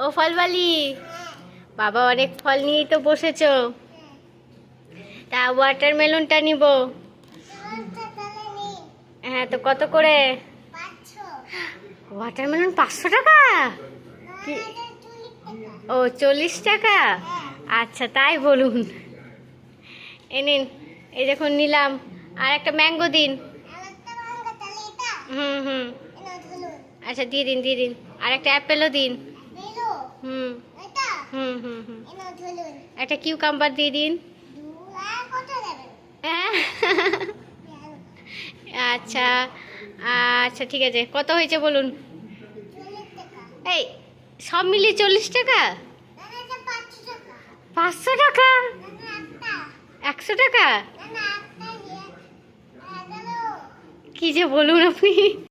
ও ফলবালি, বাবা অনেক ফল নিয়েই তো বসেছো। তা ওয়াটারমেলনটা নিব। হ্যাঁ, তো কত করে? ওয়াটারমেলন 500 টাকা? কি? ও, 40 টাকা। আচ্ছা, তাই বলুন। এ নিন, এই দেখুন নিলাম। আর একটা ম্যাঙ্গো দিন। হুম হুম। আচ্ছা, দিয়ে দিন দিয়ে দিন। আর একটা অ্যাপেলও দিন। হুম হুম হুম হুম। একটা কিউকাম্বার দিয়ে দিন। হ্যাঁ। আচ্ছা আচ্ছা, ঠিক আছে, কত হয়েছে বলুন? এই, সব মিলিয়ে 40 টাকা? 500 টাকা? 100 টাকা? কি যে বলুন আপনি!